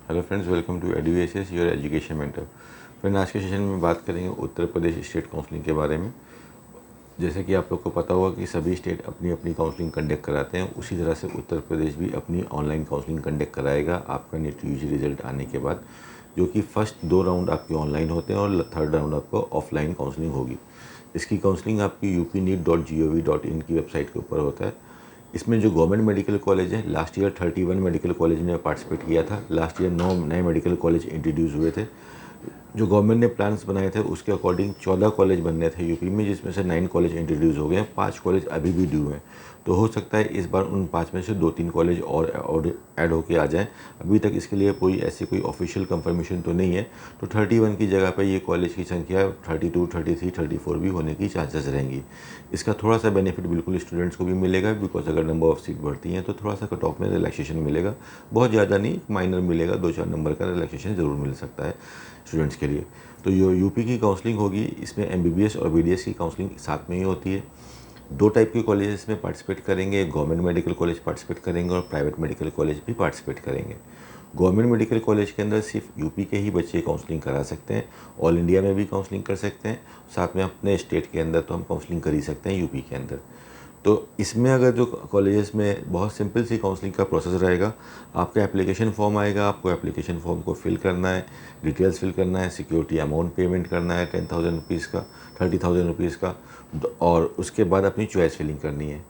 Hello friends, welcome to Eduacious your education mentor. Friend, आज के session में बात करेंगे उत्तर प्रदेश स्टेट काउंसलिंग के बारे में। जैसे कि आप लोग को पता होगा कि सभी स्टेट अपनी अपनी काउंसलिंग कंडक्ट कराते हैं, उसी तरह से उत्तर प्रदेश भी अपनी ऑनलाइन काउंसलिंग कंडक्ट कराएगा आपका नीट यूजी रिजल्ट आने के बाद, जो कि फर्स्ट 2 राउंड आपके ऑनलाइन होते हैं और थर्ड राउंड आपको ऑफलाइन काउंसलिंग होगी। इसकी काउंसलिंग आपकी upneet.gov.in की वेबसाइट के ऊपर होता है। इसमें जो गवर्नमेंट मेडिकल कॉलेज है, लास्ट ईयर 31 मेडिकल कॉलेज ने पार्टिसिपेट किया था। लास्ट ईयर 9 नए मेडिकल कॉलेज इंट्रोड्यूस हुए थे। जो गवर्नमेंट ने प्लान्स बनाए थे उसके अकॉर्डिंग 14 कॉलेज बनने थे यूपी में, जिसमें से 9 कॉलेज इंट्रोड्यूस हो गए हैं, 5 कॉलेज अभी भी ड्यू हैं। तो हो सकता है इस बार उन 5 में से 2-3 कॉलेज और ऐड होके आ जाएं। अभी तक इसके लिए कोई ऑफिशियल कंफर्मेशन तो नहीं है। तो 31 की जगह पर ये कॉलेज की संख्या 32, 33, 34 भी होने की चांसेस रहेंगी। इसका थोड़ा सा बेनिफिट बिल्कुल स्टूडेंट्स को भी मिलेगा, बिकॉज अगर नंबर ऑफ सीट बढ़ती हैं तो थोड़ा सा कट ऑफ में रिलैक्सेशन मिलेगा। बहुत ज़्यादा नहीं, माइनर मिलेगा, 2-4 नंबर का रिलैक्सेशन ज़रूर मिल सकता है स्टूडेंट्स के लिए। तो जो यूपी की काउंसलिंग होगी, इसमें एमबीबीएस और बीडीएस की काउंसलिंग साथ में ही होती है। 2 टाइप के कॉलेज इसमें पार्टिसिपेट करेंगे, गवर्नमेंट मेडिकल कॉलेज पार्टिसिपेट करेंगे और प्राइवेट मेडिकल कॉलेज भी पार्टिसिपेट करेंगे। गवर्नमेंट मेडिकल कॉलेज के अंदर सिर्फ यूपी के ही बच्चे काउंसलिंग करा सकते हैं। ऑल इंडिया में भी काउंसलिंग कर सकते हैं, साथ में अपने स्टेट के अंदर तो हम काउंसलिंग कर ही सकते हैं यूपी के अंदर। तो इसमें अगर जो कॉलेजेस में बहुत सिंपल सी काउंसलिंग का प्रोसेस रहेगा। आपका एप्लीकेशन फॉर्म आएगा, आपको एप्लीकेशन फॉर्म को फिल करना है, डिटेल्स फिल करना है, सिक्योरिटी अमाउंट पेमेंट करना है 10,000 रुपीज़ का, 30,000 रुपीज़ का, और उसके बाद अपनी चॉइस फिलिंग करनी है।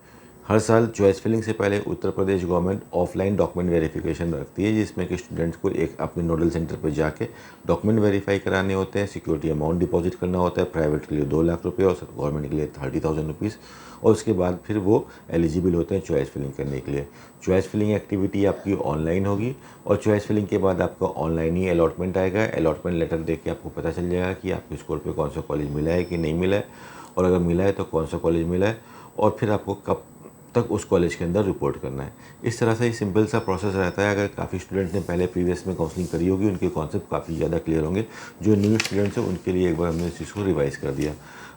हर साल चॉइस फिलिंग से पहले Uttar Pradesh government offline document verification रखती है, जिसमें कि स्टूडेंट्स को एक अपने नोडल सेंटर पर जाके डॉक्यूमेंट वेरीफाई कराने होते हैं, सिक्योरिटी अमाउंट डिपॉजिट करना होता है, प्राइवेट के लिए 2 लाख रुपये और गवर्नमेंट के लिए 30,000 रुपीज़, और उसके बाद फिर वो एलिजिबल होते हैं चॉइस फिलिंग करने के लिए। चॉइस फिलिंग एक्टिविटी आपकी ऑनलाइन होगी और चॉइस फिलिंग के बाद आपका ऑनलाइन ही अलॉटमेंट आएगा। अलॉटमेंट लेटर देख के आपको पता चल जाएगा कि आपके स्कोर पे कौन सा कॉलेज मिला है कि नहीं मिला है, और अगर मिला है तो कौन सा कॉलेज मिला है, और फिर आपको कब तक उस कॉलेज के अंदर रिपोर्ट करना है। इस तरह से ही सिंपल सा प्रोसेस रहता है। अगर काफ़ी स्टूडेंट्स ने पहले प्रीवियस में काउंसलिंग करी होगी, उनके कॉन्सेप्ट काफ़ी ज़्यादा क्लियर होंगे। जो न्यू स्टूडेंट्स हैं उनके लिए एक बार हमने इस चीज़ को रिवाइज़ कर दिया।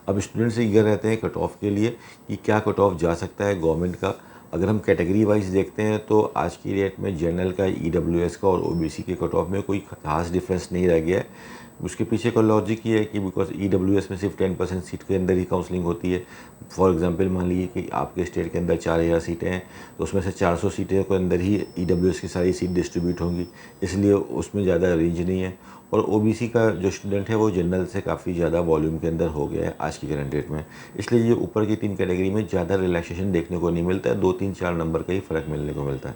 अब स्टूडेंट्स ईगर रहते हैं कट ऑफ के लिए कि क्या कट ऑफ जा सकता है गवर्नमेंट का। अगर हम कैटेगरी वाइज देखते हैं तो आज की डेट में जनरल का, ईडब्ल्यूएस का और ओबीसी के कट ऑफ में कोई खास डिफरेंस नहीं रह गया है। उसके पीछे का लॉजिक ये है कि बिकॉज ईडब्ल्यूएस में सिर्फ 10% सीट के अंदर ही काउंसलिंग होती है। फॉर एग्जांपल मान लीजिए कि आपके स्टेट के अंदर 4,000 सीटें हैं, तो उसमें से 400 सीटें के अंदर ही ईडब्ल्यूएस की सारी सीट डिस्ट्रीब्यूट होंगी, इसलिए उसमें ज़्यादा रेंज नहीं है। और ओबीसी का जो स्टूडेंट है वो जनरल से काफ़ी ज़्यादा वॉल्यूम के अंदर हो गया है आज की करंट डेट में, इसलिए ये ऊपर की 3 कैटेगरी में ज़्यादा रिलैक्सेशन देखने को नहीं मिलता है। 2, 3, 4 नंबर का ही फ़र्क मिलने को मिलता है।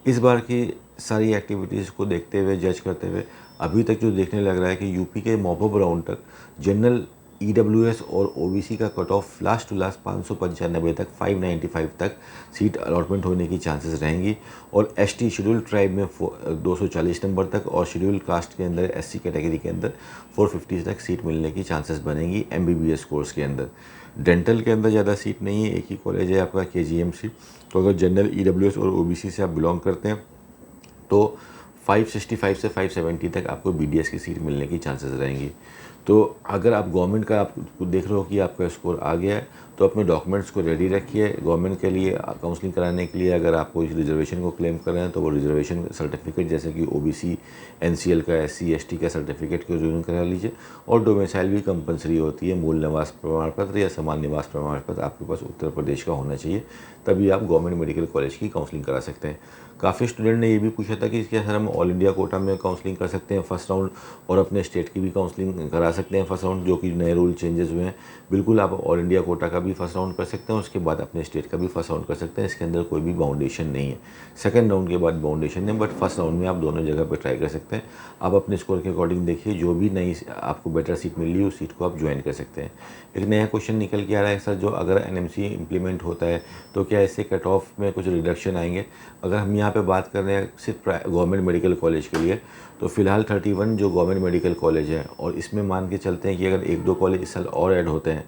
इस बार की सारी एक्टिविटीज़ को देखते हुए, जज करते हुए, अभी तक जो देखने लग रहा है कि यूपी के मॉपअप राउंड तक जनरल, ईडब्ल्यूएस और ओबीसी का cut off last to last 595 तक, 595 तक सीट अलॉटमेंट होने की चांसेस रहेंगी। और एसटी शेड्यूल ट्राइब में 240 नंबर तक, और शेड्यूल कास्ट के अंदर, एससी कैटेगरी के अंदर 450 तक सीट मिलने की चांसेस बनेंगी एमबीबीएस कोर्स के अंदर। डेंटल के अंदर ज़्यादा सीट नहीं है, एक ही कॉलेज है आपका केजीएमसी। तो अगर जनरल, ईडब्ल्यूएस और ओबीसी से आप बिलोंग करते हैं तो 565 से 570 तक आपको बीडीएस की सीट मिलने की चांसेस रहेंगी। तो अगर आप गवर्नमेंट का आप देख रहे हो कि आपका स्कोर आ गया है, तो अपने डॉक्यूमेंट्स को रेडी रखिए गवर्नमेंट के लिए काउंसलिंग कराने के लिए। अगर आप कोई रिजर्वेशन को क्लेम कर रहे हैं तो वो रिजर्वेशन सर्टिफिकेट, जैसे कि ओबीसी, एनसीएल का, एससी एसटी का सर्टिफिकेट को रिन्यू करा लीजिए। और डोमिसाइल भी कंपलसरी होती है, मूल निवास प्रमाण पत्र या समान निवास प्रमाण पत्र आपके पास उत्तर प्रदेश का होना चाहिए, तभी आप गवर्नमेंट मेडिकल कॉलेज की काउंसलिंग करा सकते हैं। काफ़ी स्टूडेंट ने ये भी पूछा था कि क्या सर हम ऑल इंडिया कोटा में काउंसलिंग कर सकते हैं फर्स्ट राउंड, और अपने स्टेट की भी काउंसलिंग करा सकते हैं फर्स्ट राउंड, जो कि नए रूल चेंजेस हुए हैं। बिल्कुल, आप ऑल इंडिया कोटा का भी फर्स्ट राउंड कर सकते हैं, उसके बाद अपने स्टेट का भी फर्स्ट राउंड कर सकते हैं। इसके अंदर कोई भी बाउंडेशन नहीं है। सेकंड राउंड के बाद बाउंडेशन है, बट फर्स्ट राउंड में आप दोनों जगह पर ट्राई कर सकते हैं। आप अपने स्कोर के अकॉर्डिंग देखिए, जो भी नई आपको बेटर सीट मिल रही है उस सीट को आप ज्वाइन कर सकते हैं। एक नया क्वेश्चन निकल के आ रहा है सर, जो अगर एनएमसी इम्प्लीमेंट होता है तो क्या इससे कट ऑफ में कुछ रिडक्शन आएंगे। अगर हम यहाँ पे बात कर रहे हैं सिर्फ गवर्नमेंट मेडिकल कॉलेज के लिए, तो फिलहाल 31 जो गवर्नमेंट मेडिकल कॉलेज है, और इसमें मान के चलते हैं कि अगर 1-2 कॉलेज इस साल और ऐड होते हैं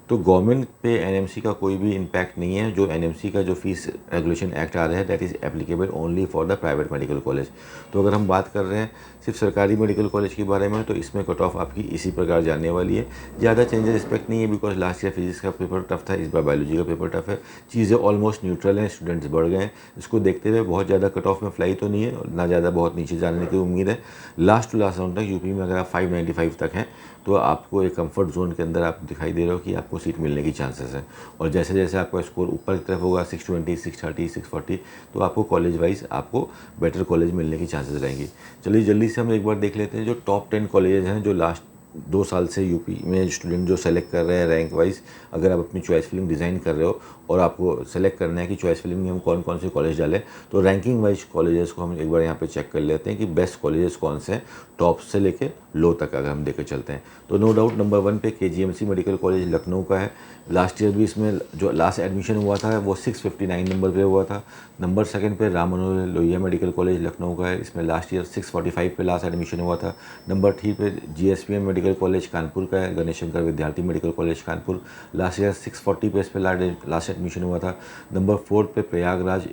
तो गवर्नमेंट पे एनएमसी का कोई भी इम्पैक्ट नहीं है। जो एनएमसी का जो फीस रेगुलेशन एक्ट आ रहा है that is applicable only for the private medical college. तो अगर हम बात कर रहे हैं सिर्फ सरकारी मेडिकल कॉलेज के बारे में तो इसमें कट ऑफ आपकी इसी प्रकार जाने वाली है। ज़्यादा चेंजेस एक्सपेक्ट नहीं है बिकॉज लास्ट ईयर फिजिक्स का पेपर टफ था, इस बार बायोलॉजी का पेपर टफ है। चीज़ें ऑलमोस्ट न्यूट्रल हैं, स्टूडेंट्स बढ़ गए हैं। इसको देखते हुए बहुत ज़्यादा कट ऑफ में फ्लाई तो नहीं है, ना ज़्यादा बहुत नीचे जाने की उम्मीद है। लास्ट टू लास्ट राउंड तक यूपी में अगर आप 595 तक हैं तो आपको एक कंफर्ट जोन के अंदर आप दिखाई दे रहे हो कि आपको सीट मिलने की चांसेस है। और जैसे जैसे आपका स्कोर ऊपर की तरफ होगा 620, 630, 640 तो आपको कॉलेज वाइज आपको बेटर कॉलेज मिलने की चांसेस रहेंगी। चलिए जल्दी से हम एक बार देख लेते हैं जो टॉप 10 कॉलेजेस हैं जो लास्ट 2 साल से यूपी में स्टूडेंट जो सेलेक्ट कर रहे हैं रैंक वाइज। अगर आप अपनी चॉइस फिलिंग डिज़ाइन कर रहे हो और आपको सेलेक्ट करना है कि चॉइस फिलिंग में हम कौन कौन से कॉलेज डालें तो रैंकिंग वाइज कॉलेजेस को हम एक बार यहाँ पे चेक कर लेते हैं कि बेस्ट कॉलेजेस कौन से हैं टॉप से लेके लो तक अगर हम देकर चलते हैं। तो नो डाउट नंबर 1 पे केजीएमसी मेडिकल कॉलेज लखनऊ का है। लास्ट ईयर भी इसमें जो लास्ट एडमिशन हुआ था वो 659 नंबर पे हुआ था। नंबर 2 पे राम मनोहर लोहिया मेडिकल कॉलेज लखनऊ का है, इसमें लास्ट ईयर 645 पे लास्ट एडमिशन हुआ था। नंबर 3 पे जीएसपीएम मेडिकल कॉलेज कानपुर का है, गणेश शंकर विद्यार्थी medical college Kanpur, last year 640 पे इस पे लास्ट एडमिशन हुआ था। नंबर 4 पे प्रयागराज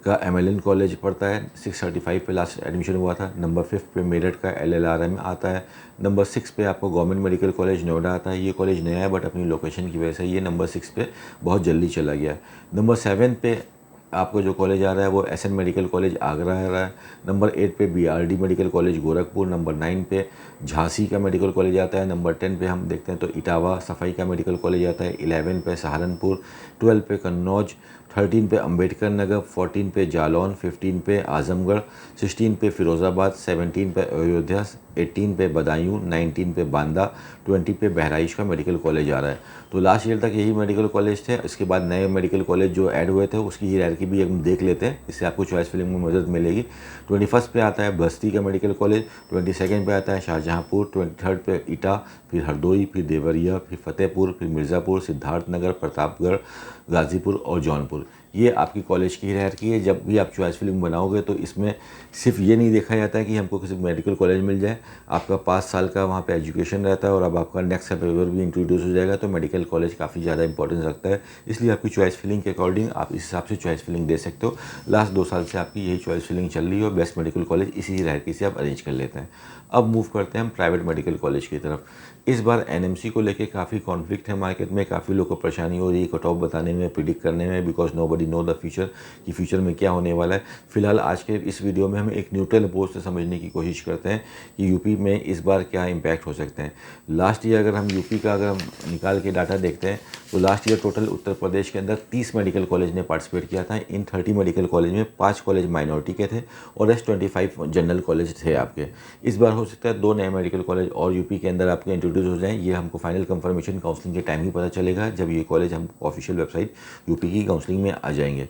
का एमएलएन कॉलेज पड़ता है, 635 पे लास्ट एडमिशन हुआ था। नंबर 5 पे मेरठ का एलएलआरएम आता है। नंबर 6 पे आपको गवर्नमेंट मेडिकल कॉलेज नोएडा आता है। ये कॉलेज नया है बट अपनी लोकेशन की वजह से ये नंबर 6 पे बहुत जल्दी चला गया। नंबर 7 पे आपको जो कॉलेज आ रहा है वो एसएन मेडिकल कॉलेज आगरा आ रहा है। नंबर 8 पे BRD medical college Gorakhpur. Number 9 पे झांसी का मेडिकल कॉलेज आता है। नंबर 10 पे हम देखते हैं तो इटावा सफाई का मेडिकल कॉलेज आता है। 11 पे सहारनपुर, 12 पे कन्नौज, 13 पे अंबेडकर नगर, 14 पे जालौन, 15 पे आजमगढ़, 16 पे फिरोज़ाबाद, 17 पे अयोध्या, 18 पे बदायूं, 19 पे बांदा, 20 पे बहराइच का मेडिकल कॉलेज आ रहा है। तो लास्ट ईयर तक यही मेडिकल कॉलेज थे। इसके बाद नए मेडिकल कॉलेज जो ऐड हुए थे उसकी हायरार्की भी हम देख लेते हैं, इससे आपको चॉइस फिलिंग में मदद मिलेगी। 21 पे आता है बस्ती का मेडिकल कॉलेज, 22 पे आता है शाहजहाँपुर, 23 पे ईटा, फिर हरदोई, फिर देवरिया, फिर फतेहपुर, फिर मिर्ज़ापुर, सिद्धार्थनगर, प्रतापगढ़, गाज़ीपुर और जौनपुर। ये आपकी कॉलेज की हायरार्की है। जब भी आप चॉइस फिलिंग बनाओगे तो इसमें सिर्फ ये नहीं देखा जाता है कि हमको किसी मेडिकल कॉलेज मिल जाए, आपका 5 साल का वहाँ पे एजुकेशन रहता है और अब आपका नेक्स्ट पेपर भी इंट्रोड्यूस हो जाएगा तो मेडिकल कॉलेज काफ़ी ज़्यादा इंपॉर्टेंस रखता है। इसलिए आपकी चॉइस फिलिंग के अकॉर्डिंग आप इस हिसाब से चॉइस फिलिंग दे सकते हो। लास्ट 2 साल से आपकी यही चॉइस फिलिंग चल रही है और बेस्ट मेडिकल कॉलेज इसी हायरार्की से आप अरेंज कर लेते हैं। अब मूव करते हैं हम प्राइवेट मेडिकल कॉलेज की तरफ। इस बार एनएमसी को लेके काफ़ी कॉन्फ्लिक्ट है मार्केट में, काफ़ी लोगों को परेशानी हो रही है कट ऑफ बताने में, प्रिडिक्ट करने में, because nobody know the future कि फ्यूचर में क्या होने वाला है। फिलहाल आज के इस वीडियो में हम एक न्यूट्रल अप्रोच से समझने की कोशिश करते हैं कि यूपी में इस बार क्या इम्पैक्ट हो सकते हैं। लास्ट ईयर अगर हम यूपी का अगर हम निकाल के डाटा देखते हैं तो last year total Uttar Pradesh के अंदर 30 मेडिकल कॉलेज ने पार्टिसिपेट किया था। इन 30 मेडिकल कॉलेज में 5 कॉलेज माइनॉरिटी के थे और रेस्ट 25 जनरल कॉलेज थे आपके। इस बार हो सकता है 2 नए मेडिकल कॉलेज और यूपी के अंदर आपके इंट्रोड्यूस हो जाएं। ये हमको फाइनल कंफर्मेशन काउंसलिंग के टाइम ही पता चलेगा जब ये कॉलेज हम ऑफिशियल वेबसाइट यूपी की काउंसलिंग में आ जाएंगे।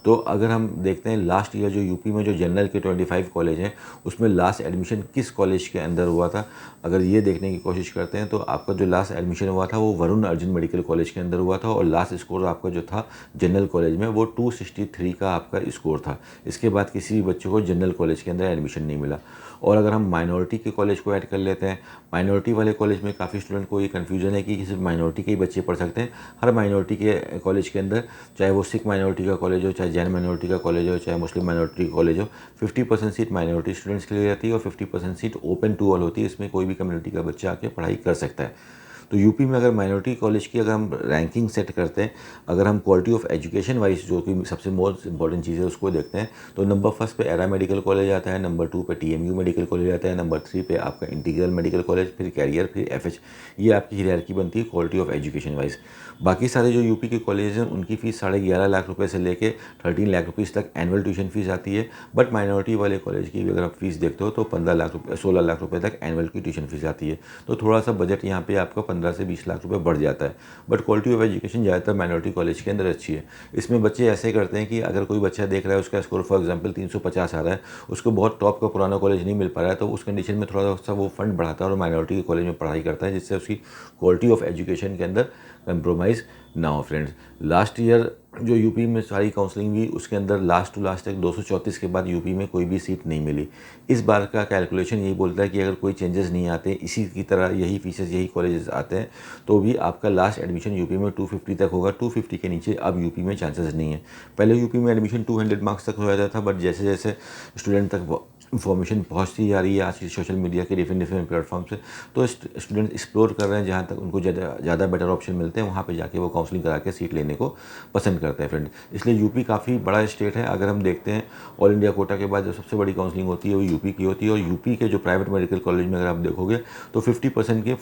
तो अगर हम देखते हैं लास्ट ईयर जो यूपी में जो जनरल के 25 कॉलेज हैं उसमें लास्ट एडमिशन किस कॉलेज के अंदर हुआ था, अगर ये देखने की कोशिश करते हैं तो आपका जो लास्ट एडमिशन हुआ था वो वरुण अर्जुन मेडिकल कॉलेज के अंदर हुआ था और लास्ट स्कोर आपका जो था जनरल कॉलेज में वो 263 का आपका स्कोर था। इसके बाद किसी भी बच्चे को जनरल कॉलेज के अंदर एडमिशन नहीं मिला। और अगर हम माइनॉरिटी के कॉलेज को ऐड कर लेते हैं, माइनॉरिटी वाले कॉलेज में काफ़ी स्टूडेंट को ये कन्फ्यूजन है कि सिर्फ माइनॉरिटी के ही बच्चे पढ़ सकते हैं। हर माइनॉरिटी के कॉलेज के अंदर, चाहे वो सिख माइनॉरिटी का कॉलेज हो, चाहे जैन माइनॉरिटी का कॉलेज हो, चाहे मुस्लिम माइनॉरिटी का कॉलेज हो, 50% सीट माइनॉरिटी स्टूडेंट्स के लिए रहती है और 50% सीट ओपन टू ऑल होती है। इसमें कोई भी कम्युनिटी का बच्चा आके पढ़ाई कर सकता है। तो यूपी में अगर माइनॉरिटी कॉलेज की अगर हम रैंकिंग सेट करते हैं, अगर हम क्वालिटी ऑफ एजुकेशन वाइज जो कि सबसे मोस्ट इंपॉर्टेंट चीज़ है उसको देखते हैं तो नंबर 1 पे एरा मेडिकल कॉलेज आता है, नंबर 2 पे टीएमयू मेडिकल कॉलेज आता है, नंबर 3 पे आपका इंटीग्रल मेडिकल कॉलेज, फिर कैरियर, फिर एफएच। ये आपकी हायरार्की बनती है क्वालिटी ऑफ एजुकेशन वाइज। बाकी सारे जो यूपी के कॉलेज हैं उनकी फ़ीस 11.5 लाख रुपये से लेके 13 लाख रुपीज़ तक एनुअल ट्यूशन फीस आती है। बट माइनॉरिटी वाले कॉलेज की भी अगर आप फीस देखते हो तो 15 लाख रुपये 16 लाख रुपये तक एनुअल की ट्यूशन फीस आती है। तो थोड़ा सा बजट यहाँ पे आपका 15 से 20 लाख रुपये बढ़ जाता है। बट क्वालिटी ऑफ एजुकेशन ज़्यादातर माइनॉरिटी कॉलेज के अंदर अच्छी है। इसमें बच्चे ऐसे करते हैं कि अगर कोई बच्चा देख रहा है उसका स्कोर फॉर एग्जांपल 350 आ रहा है, उसको बहुत टॉप का पुराना कॉलेज नहीं मिल पा रहा है, तो उस कंडीशन में थोड़ा सा वो फंड बढ़ाता है और माइनॉरिटी के कॉलेज में पढ़ाई करता है जिससे उसकी क्वालिटी ऑफ एजुकेशन के अंदर कंप्रोमाइज़ ना हो। फ्रेंड्स, लास्ट ईयर जो यूपी में सारी काउंसलिंग हुई उसके अंदर लास्ट टू लास्ट तक 234 के बाद यूपी में कोई भी सीट नहीं मिली। इस बार का कैलकुलेशन यही बोलता है कि अगर कोई चेंजेस नहीं आते, इसी की तरह यही फीसेस यही कॉलेजेस आते हैं, तो भी आपका लास्ट एडमिशन यूपी में 250 तक होगा। 250 के नीचे अब यूपी में चांसेस नहीं है। पहले यूपी में एडमिशन 200 मार्क्स तक हो जाता था, बट जैसे जैसे स्टूडेंट तक इन्फॉर्मेशन पहुंचती जा रही है आज की सोशल मीडिया के डिफरेंट प्लेटफॉर्म से, तो स्टूडेंट एक्सप्लोर कर रहे हैं, जहाँ तक उनको ज़्यादा बेटर ऑप्शन मिलते हैं वहाँ पे जाके वो काउंसलिंग करा के सीट लेने को पसंद करते हैं फ्रेंड। इसलिए यूपी काफ़ी बड़ा स्टेट है। अगर हम देखते हैं ऑल इंडिया कोटा के बाद जो सबसे बड़ी काउंसलिंग होती है वो यूपी की होती है, और यूपी के जो प्राइवेट मेडिकल कॉलेज में अगर आप देखोगे तो 50% के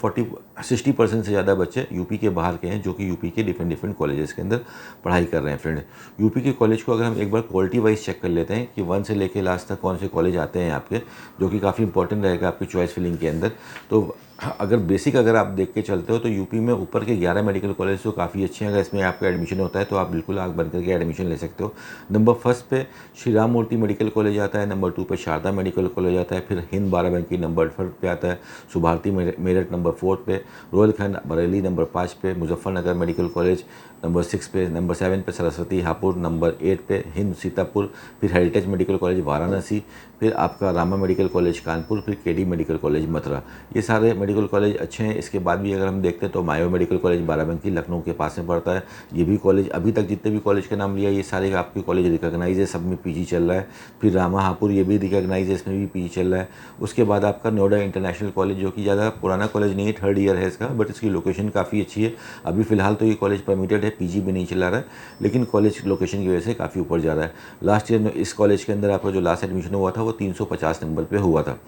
60% से ज़्यादा बच्चे यूपी के बाहर के हैं, जो कि यूपी के डिफरेंट कॉलेजेस के अंदर पढ़ाई कर रहे हैं फ्रेंड। यूपी के कॉलेज को अगर हम एक बार क्वालिटी वाइज चेक कर लेते हैं कि 1 से लेके लास्ट तक कौन से कॉलेज आते हैं आपके, जो कि काफ़ी इंपॉर्टेंट रहेगा आपकी चॉइस फिलिंग के अंदर। तो अगर बेसिक अगर आप देख के चलते हो तो यूपी में ऊपर के 11 मेडिकल कॉलेज तो काफ़ी अच्छे हैं। अगर इसमें आपका एडमिशन होता है तो आप बिल्कुल आग बंद करके एडमिशन ले सकते हो। नंबर फर्स्ट पे श्री राम मूर्ति मेडिकल कॉलेज आता है, नंबर 2 पे शारदा मेडिकल कॉलेज आता है, फिर हिंद बाराबंकी नंबर 3 पे आता है, सुभारती मेरठ नंबर 4 पे, रोहिलखंड बरेली नंबर 5 पे, मुजफ्फरनगर मेडिकल कॉलेज नंबर 6 पे, नंबर 7 पे सरस्वती हापुड़, नंबर 8 पे हिंद सीतापुर, फिर हेरिटेज मेडिकल कॉलेज वाराणसी, फिर आपका रामा मेडिकल कॉलेज कानपुर, फिर केडी मेडिकल कॉलेज मथुरा। ये सारे मेडिकल कॉलेज अच्छे हैं। इसके बाद भी अगर हम देखते हैं तो मायो मेडिकल कॉलेज बाराबंकी लखनऊ के पास में पड़ता है। ये भी कॉलेज अभी तक जितने भी कॉलेज का नाम लिया ये सारे आपके कॉलेज रिकॉग्नाइज है, सब में पीजी चल रहा है। फिर रामा हापुड़ ये भी रिकॉग्नाइज है, इसमें भी पीजी चल रहा है। उसके बाद आपका नोएडा इंटरनेशनल कॉलेज, जो कि ज़्यादा पुराना कॉलेज नहीं है, 3rd ईयर है इसका, बट इसकी लोकेशन काफ़ी अच्छी है। अभी फ़िलहाल तो ये कॉलेज परमिटेड है, पीजी भी नहीं चला रहा है, लेकिन कॉलेज लोकेशन की वजह से काफ़ी ऊपर जा रहा है। लास्ट ईयर में इस कॉलेज के अंदर आपका जो लास्ट एडमिशन हुआ था वो 350 नंबर पे हुआ था,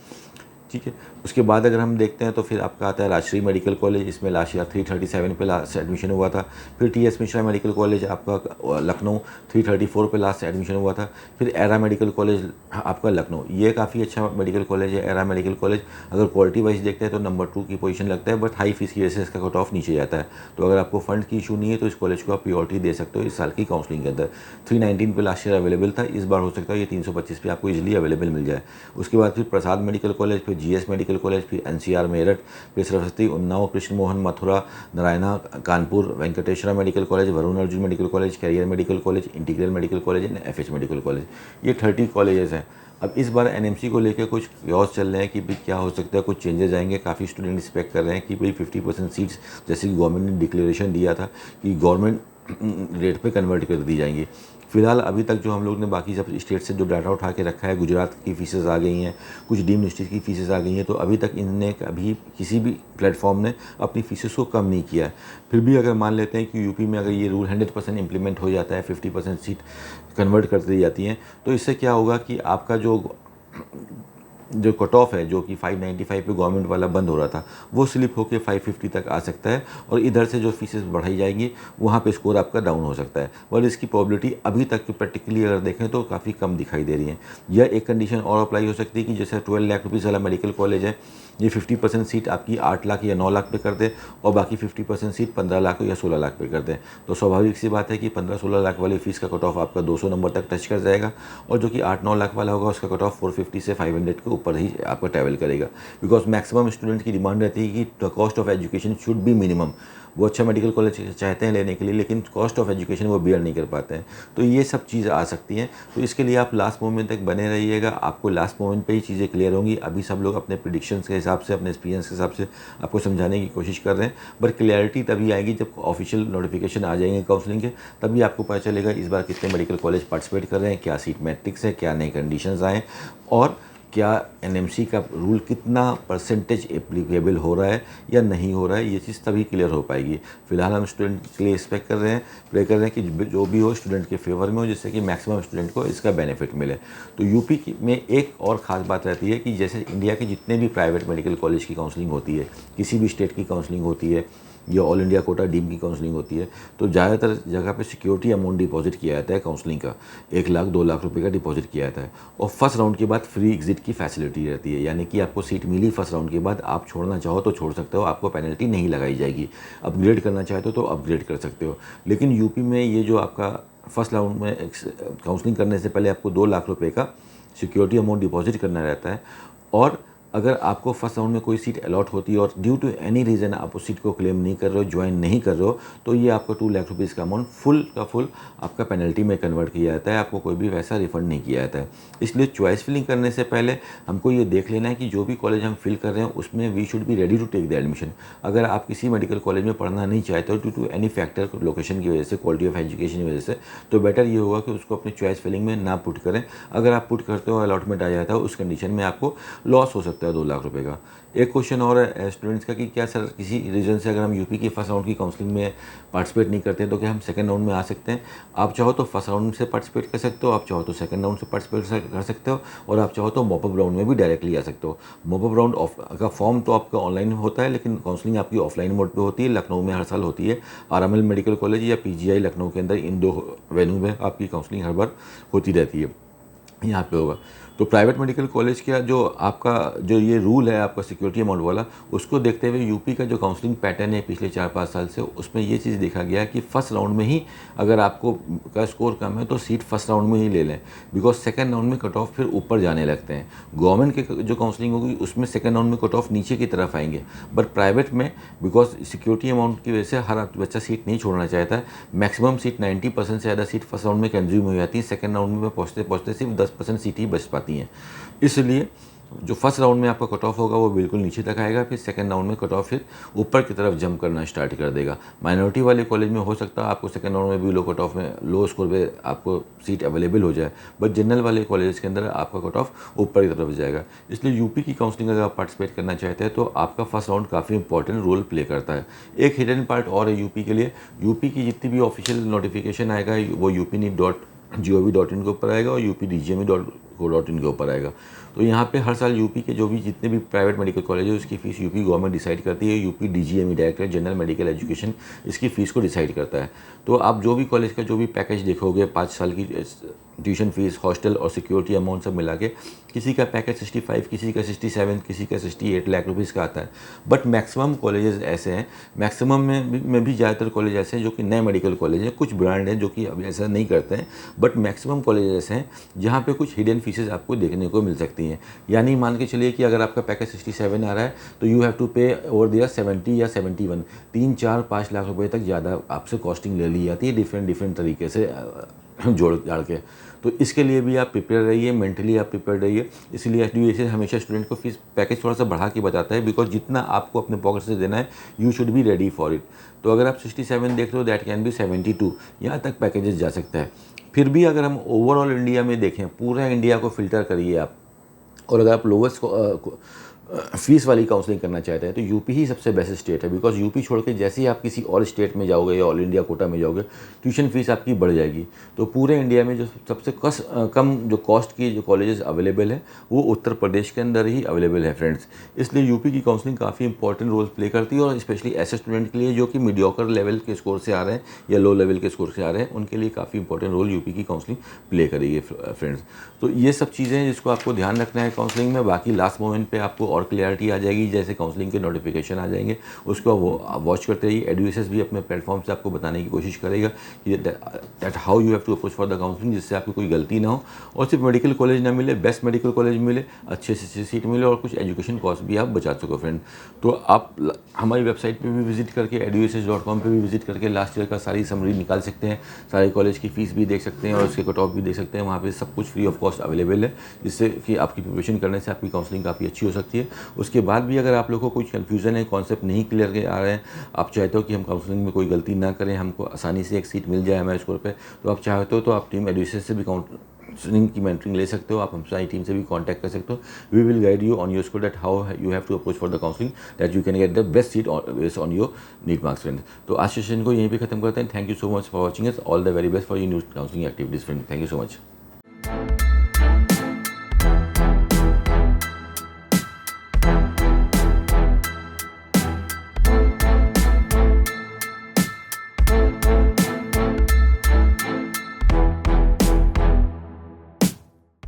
ठीक है। उसके बाद अगर हम देखते हैं तो फिर आपका आता है राजश्री मेडिकल कॉलेज, इसमें लास्ट ईयर 337 पे लास्ट एडमिशन हुआ था। फिर टीएस मिश्रा मेडिकल कॉलेज आपका लखनऊ 334 पे लास्ट एडमिशन हुआ था। फिर एरा मेडिकल कॉलेज आपका लखनऊ, ये काफ़ी अच्छा मेडिकल कॉलेज है एरा मेडिकल कॉलेज। अगर क्वालिटी वाइज देखते हैं तो नंबर 2 की पोजीशन लगता है, बट हाई फीस की वजह से इसका कट ऑफ नीचे जाता है। तो अगर आपको फंड की इशू नहीं है तो इस कॉलेज को आप प्रियोरिटी दे सकते हो इस साल की काउंसलिंग के अंदर। 319 पे लास्ट ईयर अवेलेबल था, इस बार हो सकता है ये 325 पे आपको इजीली अवेलेबल मिल जाए। उसके बाद फिर प्रसाद मेडिकल कॉलेज, फिर जीएस मेडिकल कॉलेज, फिर एनसीआर मेरठ, फिर Saraswati Unnao, Krishna Mohan Mathura, Narayana Kanpur, Venkateshwara medical college, Varun Arjun medical college, career medical college, integral medical college and FH medical college. ये 30 कॉलेजेस हैं। अब इस बार एनएमसी को लेकर कुछ क्योस चल रहे हैं कि भाई क्या हो सकता है, कुछ चेंजेस आएंगे। काफ़ी स्टूडेंट एक्सपेक्ट कर रहे हैं कि भाई 50% सीट्स, जैसे कि गवर्नमेंट ने डिक्लेरेशन दिया था कि गवर्नमेंट रेट पे कन्वर्ट कर दी जाएंगी। फिलहाल अभी तक जो हम लोग ने बाकी सब स्टेट से जो डाटा उठा के रखा है, गुजरात की फीसेस आ गई हैं, कुछ डीम्ड यूनिवर्सिटी की फीसेस आ गई हैं, तो अभी तक इनने कभी किसी भी प्लेटफॉर्म ने अपनी फीसेस को कम नहीं किया है। फिर भी अगर मान लेते हैं कि यूपी में अगर ये रूल 100% इम्प्लीमेंट हो जाता है, 50% सीट कन्वर्ट कर दी जाती हैं, तो इससे क्या होगा कि आपका जो कट ऑफ है, जो कि 595 पे गवर्नमेंट वाला बंद हो रहा था, वो स्लिप होकर 550 तक आ सकता है, और इधर से जो फीसेस बढ़ाई जाएंगी वहाँ पे स्कोर आपका डाउन हो सकता है। और इसकी प्रोबेबिलिटी अभी तक की प्रैक्टिकली अगर देखें तो काफ़ी कम दिखाई दे रही है। यह एक कंडीशन और अप्लाई हो सकती है कि जैसे 12 लाख रुपीज़ वाला मेडिकल कॉलेज है, ये 50% सीट आपकी 8 लाख या 9 लाख पे कर दे, और बाकी 50% सीट 15 लाख या 16 लाख पे कर दें, तो स्वाभाविक सी बात है कि 15-16 लाख वाली फीस का कट ऑफ आपका 200 नंबर तक टच कर जाएगा, और जो कि 8-9 लाख वाला होगा उसका कट ऑफ 450 से 500 के ऊपर ही आपका ट्रैवल करेगा। बिकॉज मैक्सिमम स्टूडेंट की डिमांड रहती है कि the cost of education should be minimum. वो अच्छा मेडिकल कॉलेज चाहते हैं लेने के लिए, लेकिन कॉस्ट ऑफ एजुकेशन वो बियर नहीं कर पाते हैं। तो ये सब चीज़ आ सकती हैं, तो इसके लिए आप लास्ट मोमेंट तक बने रहिएगा, आपको लास्ट मोमेंट पे ही चीज़ें क्लियर होंगी। अभी सब लोग अपने प्रेडिक्शंस के हिसाब से, अपने एक्सपीरियंस के हिसाब से आपको समझाने की कोशिश कर रहे हैं, बट क्लैरिटी तभी आएगी जब ऑफिशियल नोटिफिकेशन आ जाएंगे काउंसलिंग के, तभी आपको पता चलेगा इस बार कितने मेडिकल कॉलेज पार्टिसिपेट कर रहे हैं, क्या सीट मैट्रिक्स है, क्या नई कंडीशंस आए, और क्या एनएमसी का रूल कितना परसेंटेज एप्लीकेबल हो रहा है या नहीं हो रहा है। ये चीज़ तभी क्लियर हो पाएगी। फिलहाल हम स्टूडेंट के लिए एक्सपेक्ट कर रहे हैं, प्रे कर रहे हैं कि जो भी हो स्टूडेंट के फेवर में हो, जिससे कि मैक्सिमम स्टूडेंट को इसका बेनिफिट मिले। तो यूपी में एक और ख़ास बात रहती है कि जैसे इंडिया के जितने भी प्राइवेट मेडिकल कॉलेज की काउंसलिंग होती है, किसी भी स्टेट की काउंसलिंग होती है, या ऑल इंडिया कोटा डीम की काउंसलिंग होती है, तो ज़्यादातर जगह पे सिक्योरिटी अमाउंट डिपॉजिट किया जाता है काउंसलिंग का, 1 लाख 2 लाख रुपए का डिपॉजिट किया जाता है, और फर्स्ट राउंड के बाद फ्री एग्जिट की फैसिलिटी रहती है। यानी कि आपको सीट मिली फर्स्ट राउंड के बाद, आप छोड़ना चाहो तो छोड़ सकते हो, आपको पेनल्टी नहीं लगाई जाएगी। अपग्रेड करना चाहते हो तो अपग्रेड कर सकते हो। लेकिन यूपी में ये जो आपका फर्स्ट राउंड में काउंसलिंग करने से पहले आपको 2 लाख रुपये का सिक्योरिटी अमाउंट डिपॉजिट करना रहता है, और अगर आपको फर्स्ट राउंड में कोई सीट अलॉट होती है और ड्यू टू एनी रीज़न आप उस सीट को क्लेम नहीं कर रहे हो, ज्वाइन नहीं कर रहे हो, तो ये आपका 2 लाख रुपीज़ का अमाउंट फुल का फुल आपका पेनल्टी में कन्वर्ट किया जाता है, आपको कोई भी वैसा रिफंड नहीं किया जाता है। इसलिए चॉइस फिलिंग करने से पहले हमको ये देख लेना है कि जो भी कॉलेज हम फिल कर रहे हैं उसमें we should be ready to take the admission. अगर आप किसी मेडिकल कॉलेज में पढ़ना नहीं चाहते हो due to any factor, location की वजह से, क्वालिटी ऑफ एजुकेशन की वजह से, तो बेटर ये होगा कि उसको अपनी चॉइस फिलिंग में ना पुट करें। अगर आप पुट करते हो अलॉटमेंट आ जाता है, उस कंडीशन में आपको लॉस हो सकता है 2 लाख रुपए का। एक क्वेश्चन और है स्टूडेंट्स का कि क्या सर किसी रीज़न से अगर हम यूपी की फर्स्ट राउंड की काउंसलिंग में पार्टिसिपेट नहीं करते हैं तो क्या हम सेकंड राउंड में आ सकते हैं? आप चाहो तो फर्स्ट राउंड से पार्टिसिपेट कर सकते हो, आप चाहो तो सेकंड राउंड से पार्टिसिपेट कर सकते हो, और आप चाहो तो मॉपअप राउंड में भी डायरेक्टली आ सकते हो। मॉपअप राउंड का फॉर्म तो आपका ऑनलाइन होता है, लेकिन काउंसलिंग आपकी ऑफलाइन मोड पे होती है। लखनऊ में हर साल होती है, आरएमएल मेडिकल कॉलेज या पीजीआई लखनऊ के अंदर, इन 2 वेन्यू में आपकी काउंसलिंग हर बार होती रहती है। यहाँ पे होगा तो प्राइवेट मेडिकल कॉलेज का जो आपका जो ये रूल है आपका सिक्योरिटी अमाउंट वाला, उसको देखते हुए यूपी का जो काउंसलिंग पैटर्न है पिछले 4-5 साल से, उसमें ये चीज़ देखा गया कि फर्स्ट राउंड में ही अगर आपको का स्कोर कम है तो सीट फर्स्ट राउंड में ही ले लें, बिकॉज सेकंड राउंड में कट ऑफ फिर ऊपर जाने लगते हैं। गवर्नमेंट के जो काउंसलिंग होगी उसमें सेकंड राउंड में कट ऑफ नीचे की तरफ आएंगे, बट प्राइवेट में बिकॉज सिक्योरिटी अमाउंट की वजह से हर बच्चा सीट नहीं छोड़ना चाहता है। मैक्सिमम सीट 90% से ज़्यादा सीट फर्स्ट राउंड में कंज्यूम हो जाती है, सेकंड राउंड में पहुँचते पहुँचते सिर्फ 10% सीट ही बच पाती हैं। इसलिए जो फर्स्ट राउंड में आपका कट ऑफ होगा वो बिल्कुल नीचे तक आएगा, फिर सेकंड राउंड में कट ऑफ फिर ऊपर की तरफ जंप करना स्टार्ट कर देगा। माइनॉरिटी वाले कॉलेज में हो सकता है आपको सेकंड राउंड में भी लो कट ऑफ में, लो स्कोर पे आपको सीट अवेलेबल हो जाए, बट जनरल वाले कॉलेज के अंदर आपका कट ऑफ ऊपर की तरफ जाएगा। इसलिए यूपी की काउंसलिंग अगर आप पार्टिसिपेट करना चाहते हैं तो आपका फर्स्ट राउंड काफ़ी इंपॉर्टेंट रोल प्ले करता है। एक हिडन पार्ट और है यूपी के लिए, यूपी की जितनी भी ऑफिशियल नोटिफिकेशन आएगा वो upnit.gov.in के ऊपर आएगा और updgme.co.in के ऊपर आएगा। तो यहाँ पे हर साल यूपी के जो भी जितने भी प्राइवेट मेडिकल कॉलेज है उसकी फ़ीस यूपी गवर्नमेंट डिसाइड करती है। UP DGME director general medical education इसकी फ़ीस को डिसाइड करता है। तो आप जो भी कॉलेज का जो भी पैकेज देखोगे, 5 साल की ट्यूशन फीस, हॉस्टल और सिक्योरिटी अमाउंट सब मिला के, किसी का पैकेज 65, किसी का 67, किसी का 68 लाख रुपीज़ का आता है। बट मैक्सिमम कॉलेजेस ऐसे हैं, मैक्सिमम में भी ज़्यादातर कॉलेज ऐसे हैं जो कि नए मेडिकल कॉलेज हैं, कुछ ब्रांड हैं जो कि अभी ऐसा नहीं करते हैं, बट मैक्सिमम कॉलेज ऐसे हैं जहाँ पे कुछ हिडन फीसेज आपको देखने को मिल सकती हैं। यानी मान के चलिए कि अगर आपका पैकेज 67 आ रहा है तो यू हैव टू पे ओवर दियर 70 या 71, 3-4-5 लाख रुपए तक ज़्यादा आपसे कॉस्टिंग ले ली जाती है डिफरेंट तरीके से जोड़ जाड़ के। तो इसके लिए भी आप प्रिपेयर रहिए, मेंटली आप प्रिपेयर रहिए। इसलिए एसडीओ हमेशा स्टूडेंट को फीस पैकेज थोड़ा सा बढ़ा के बताता है, बिकॉज जितना आपको अपने पॉकेट से देना है you should be ready for it. तो अगर आप 67 देख रहे हो, दैट कैन बी 72, यहाँ तक पैकेजेस जा सकता है। फिर भी अगर हम ओवरऑल इंडिया में देखें, पूरा इंडिया को फिल्टर करिए आप, और अगर आप लोवेस्ट फीस वाली काउंसलिंग करना चाहते हैं तो यूपी ही सबसे बेस्ट स्टेट है, बिकॉज यूपी छोड़ के जैसे ही आप किसी और स्टेट में जाओगे या ऑल इंडिया कोटा में जाओगे, ट्यूशन फीस आपकी बढ़ जाएगी। तो पूरे इंडिया में जो सबसे कम जो कॉस्ट की जो कॉलेजेस अवेलेबल है वो उत्तर प्रदेश के अंदर ही अवेलेबल है फ्रेंड्स। इसलिए यूपी की काउंसलिंग काफ़ी इंपॉर्टेंट रोल प्ले करती है, और स्पेशली ऐसे स्टूडेंट के लिए जो कि मीडियोकर लेवल के स्कोर से आ रहे हैं या लो लेवल के स्कोर से आ रहे हैं, उनके लिए काफ़ी इंपॉर्टेंट रोल यूपी की काउंसलिंग प्ले करेगी फ्रेंड्स। तो ये सब चीज़ें हैं जिसको आपको ध्यान रखना है काउंसलिंग में। बाकी लास्ट मोमेंट पे आपको और क्लियरिटी आ जाएगी, जैसे काउंसलिंग के नोटिफिकेशन आ जाएंगे उसको वॉच करते रहिए। एडुएसएस भी अपने प्लेटफॉर्म से आपको बताने की कोशिश करेगा कि that how you have to approach for the counselling, जिससे आपकी कोई गलती ना हो और सिर्फ मेडिकल कॉलेज ना मिले, बेस्ट मेडिकल कॉलेज मिले, अच्छे से अच्छी सीट मिले और कुछ एजुकेशन कॉस्ट भी आप बचा सको फ्रेंड। तो आप हमारी वेबसाइट पे भी विजिट करके eduss.com पे भी विजिट करके लास्ट ईयर का सारी समरी निकाल सकते हैं, सारे कॉलेज की फ़ीस भी देख सकते हैं और उसके कट ऑफ भी देख सकते हैं। वहाँ पे सब कुछ फ्री ऑफ कॉस्ट अवेलेबल है, जिससे कि आपकी प्रिपरेशन करने से आपकी काउंसलिंग काफ़ी अच्छी हो सकती है। उसके बाद भी अगर आप लोगों को कुछ कन्फ्यूज़न है, कॉन्सेप्ट नहीं क्लियर आ रहे हैं, आप चाहते हो कि हम काउंसलिंग में कोई गलती ना करें, हमको आसानी से एक सीट मिल जाए हमारे स्कोर पे, तो आप चाहते हो तो आप टीम एडुएसएस से भी काउंसलिंग की मेंटरिंग ले सकते हो, आप हमारी टीम से भी कांटेक्ट कर सकते हो। We will guide you on your score that how you have to approach for the counselling that you can get the best seat based on your NEET marks friend. तो आज session को यहीं पे खत्म करते हैं। Thank you so much for watching us. All the very best for your new counselling activities friend. Thank you so much.